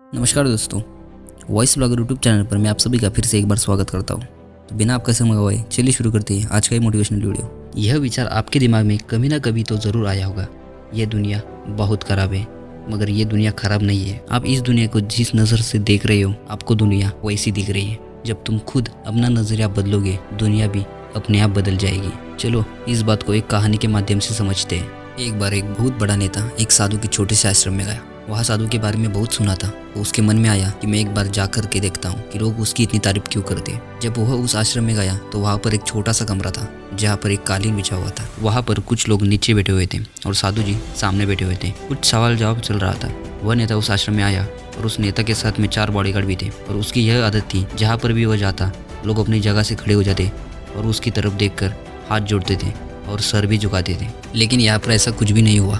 नमस्कार दोस्तों, voice blogger YouTube channel पर मैं आप सभी का फिर से एक बार स्वागत करता हूँ। तो बिना आपका समय गवाए चलिए शुरू करते हैं आज का ये मोटिवेशनल वीडियो। यह विचार आपके दिमाग में कभी ना कभी तो ज़रूर आया होगा, यह दुनिया बहुत ख़राब है। मगर ये दुनिया ख़राब नहीं है। आप इस दुनिया को जिस नज़र से देख रहे हो, आपको दुनिया वैसी दिख रही है। जब तुम खुद अपना नज़रिया बदलोगे, दुनिया भी अपने आप बदल जाएगी। चलो इस बात को एक कहानी के माध्यम से समझते हैं। एक बार एक बहुत बड़ा नेता एक साधु के छोटे से आश्रम में गया। वहाँ साधु के बारे में बहुत सुना था, तो उसके मन में आया कि मैं एक बार जा कर के देखता हूँ कि लोग उसकी इतनी तारीफ क्यों करते। जब वह उस आश्रम में गया तो वहाँ पर एक छोटा सा कमरा था जहाँ पर एक कालीन बिछा हुआ था। वहाँ पर कुछ लोग नीचे बैठे हुए थे और साधु जी सामने बैठे हुए थे। कुछ सवाल जवाब चल रहा था। वह नेता उस आश्रम में आया और उस नेता के साथ में 4 बॉडीगार्ड भी थे और उसकी यह आदत थी, जहाँ पर भी वह जाता लोग अपनी जगह से खड़े हो जाते और उसकी तरफ देखकर हाथ जोड़ते थे और सर भी झुकाते थे। लेकिन यहाँ पर ऐसा कुछ भी नहीं हुआ।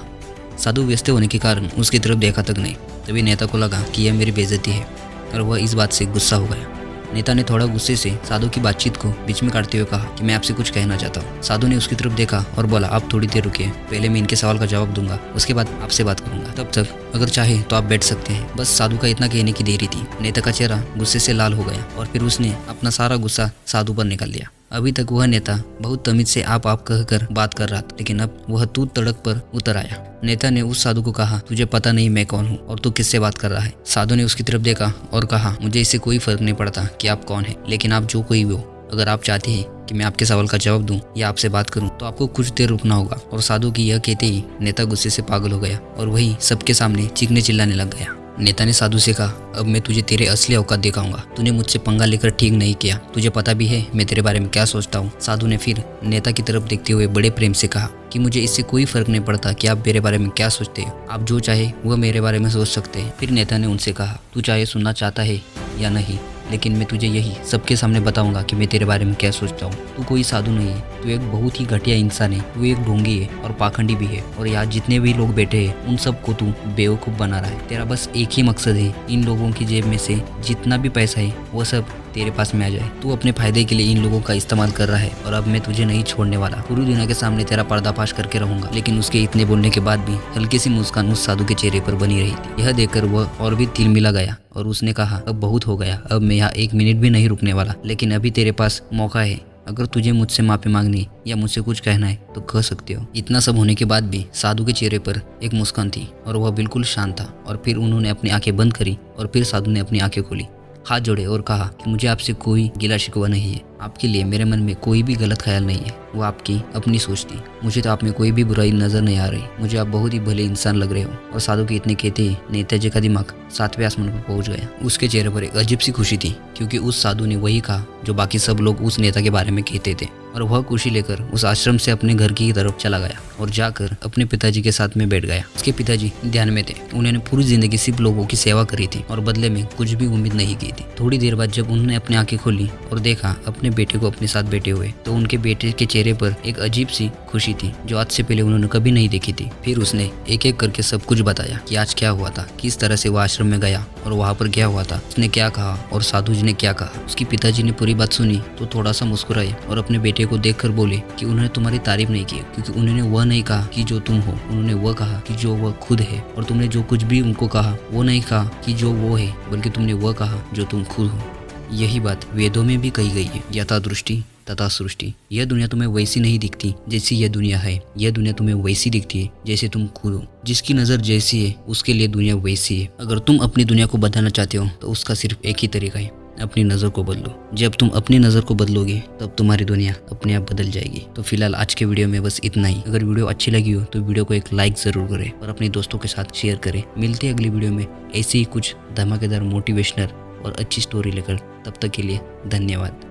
साधु व्यस्त होने के कारण उसकी तरफ देखा तक नहीं। तभी नेता को लगा कि यह मेरी बेइज्जती है और वह इस बात से गुस्सा हो गया। नेता ने थोड़ा गुस्से से साधु की बातचीत को बीच में काटते हुए कहा कि मैं आपसे कुछ कहना चाहता हूँ। साधु ने उसकी तरफ देखा और बोला, आप थोड़ी देर रुकिए, पहले मैं इनके सवाल का जवाब दूंगा, उसके बाद आपसे बात करूंगा। तब तक अगर चाहे तो आप बैठ सकते हैं। बस साधु का इतना कहने की देरी थी। नेता का चेहरा गुस्से से लाल हो गया और फिर उसने अपना सारा गुस्सा साधु पर निकाल लिया। अभी तक वह नेता बहुत तमीज से आप कहकर बात कर रहा था, लेकिन अब वह तू तड़क पर उतर आया। नेता ने उस साधु को कहा, तुझे पता नहीं मैं कौन हूँ और तू किससे बात कर रहा है। साधु ने उसकी तरफ देखा और कहा, मुझे इससे कोई फर्क नहीं पड़ता कि आप कौन है, लेकिन आप जो कोई भी हो, अगर आप चाहते हैं कि मैं आपके सवाल का जवाब दूं या आपसे बात करूं तो आपको कुछ देर रुकना होगा। और साधु की यह कहते ही नेता गुस्से से पागल हो गया और वही सबके सामने चीखने चिल्लाने लग गया। नेता ने साधु से कहा, अब मैं तुझे तेरे असली औकात दिखाऊंगा। तूने मुझसे पंगा लेकर ठीक नहीं किया। तुझे पता भी है मैं तेरे बारे में क्या सोचता हूँ। साधु ने फिर नेता की तरफ देखते हुए बड़े प्रेम से कहा कि मुझे इससे कोई फर्क नहीं पड़ता कि आप मेरे बारे में क्या सोचते हो। आप जो चाहे वह मेरे बारे में सोच सकते हैं। फिर नेता ने उनसे कहा, तू चाहे सुनना चाहता है या नहीं, लेकिन मैं तुझे यही सबके सामने बताऊंगा कि मैं तेरे बारे में क्या सोचता हूँ। तू कोई साधु नहीं है, तू एक बहुत ही घटिया इंसान है। तू एक ढोंगी है और पाखंडी भी है। और यहाँ जितने भी लोग बैठे हैं उन सबको तू बेवकूफ़ बना रहा है। तेरा बस एक ही मकसद है, इन लोगों की जेब में से जितना भी पैसा है वो सब तेरे पास में आ जाए। तू अपने फायदे के लिए इन लोगों का इस्तेमाल कर रहा है और अब मैं तुझे नहीं छोड़ने वाला। पूरी दुनिया के सामने तेरा पर्दाफाश करके रहूंगा। लेकिन उसके इतने बोलने के बाद भी हल्की सी मुस्कान उस साधु के चेहरे पर बनी रही थी। यह देखकर वह और भी तिलमिला गया और उसने कहा, अब बहुत हो गया, अब मैं यहाँ 1 मिनट भी नहीं रुकने वाला। लेकिन अभी तेरे पास मौका है, अगर तुझे मुझसे माफी मांगनी या मुझसे कुछ कहना है तो कह सकते हो। इतना सब होने के बाद भी साधु के चेहरे पर एक मुस्कान थी और वह बिल्कुल शांत था। और फिर उन्होंने अपनी आंखें बंद करी और फिर साधु ने अपनी आंखें खोली, हाथ जोड़े और कहा कि मुझे आपसे कोई गिला शिकवा नहीं है। आपके लिए मेरे मन में कोई भी गलत ख्याल नहीं है, वो आपकी अपनी सोच थी। मुझे तो आप में कोई भी बुराई नजर नहीं आ रही। मुझे आप बहुत ही भले इंसान लग रहे हो। और साधु के इतने कहते ही नेताजी का दिमाग 7वें आसमान पर पहुंच गया। उसके चेहरे पर एक अजीब सी खुशी थी, क्योंकि उस साधु ने वही कहा जो बाकी सब लोग उस नेता के बारे में कहते थे। और वह खुशी लेकर उस आश्रम से अपने घर की तरफ चला गया और जाकर अपने पिताजी के साथ में बैठ गया। उसके पिताजी ध्यान में थे। उन्होंने पूरी जिंदगी सिर्फ लोगों की सेवा करी थी और बदले में कुछ भी उम्मीद नहीं की थी। थोड़ी देर बाद जब उन्होंने अपनी आंखें खोली और देखा अपने बेटे को अपने साथ बैठे हुए, तो उनके बेटे के चेहरे पर एक अजीब सी खुशी थी जो आज से पहले उन्होंने कभी नहीं देखी थी। फिर उसने एक एक करके सब कुछ बताया कि आज क्या हुआ था, किस तरह से वह आश्रम में गया और वहाँ पर क्या हुआ था, उसने क्या कहा और साधु जी ने क्या कहा। उसके पिताजी ने पूरी बात सुनी तो थोड़ा सा मुस्कुराए और अपने बेटे को देखकर बोले कि उन्होंने तुम्हारी तारीफ नहीं की, क्योंकि उन्होंने वह नहीं कहा कि जो तुम हो, उन्होंने वह कहा कि जो वह खुद है। और तुमने जो कुछ भी उनको कहा वो नहीं कहा कि जो वो है, बल्कि तुमने वह कहा जो तुम खुद हो। यही बात वेदों में भी कही गई है, यथा दृष्टि तथा सृष्टि। यह दुनिया तुम्हें वैसी नहीं दिखती जैसी यह दुनिया है। यह दुनिया तुम्हें वैसी दिखती है जैसे तुम खुद हो। जिसकी नज़र जैसी है उसके लिए दुनिया वैसी है। अगर तुम अपनी दुनिया को बदलना चाहते हो तो उसका सिर्फ एक ही तरीका है, अपनी नज़र को बदलो। जब तुम अपनी नज़र को बदलोगे तब तुम्हारी दुनिया अपने आप बदल जाएगी। तो फिलहाल आज के वीडियो में बस इतना ही। अगर वीडियो अच्छी लगी हो तो वीडियो को एक लाइक ज़रूर करें और अपने दोस्तों के साथ शेयर करें। मिलते हैं अगली वीडियो में ऐसे ही कुछ धमाकेदार मोटिवेशनल और अच्छी स्टोरी लेकर। तब तक के लिए धन्यवाद।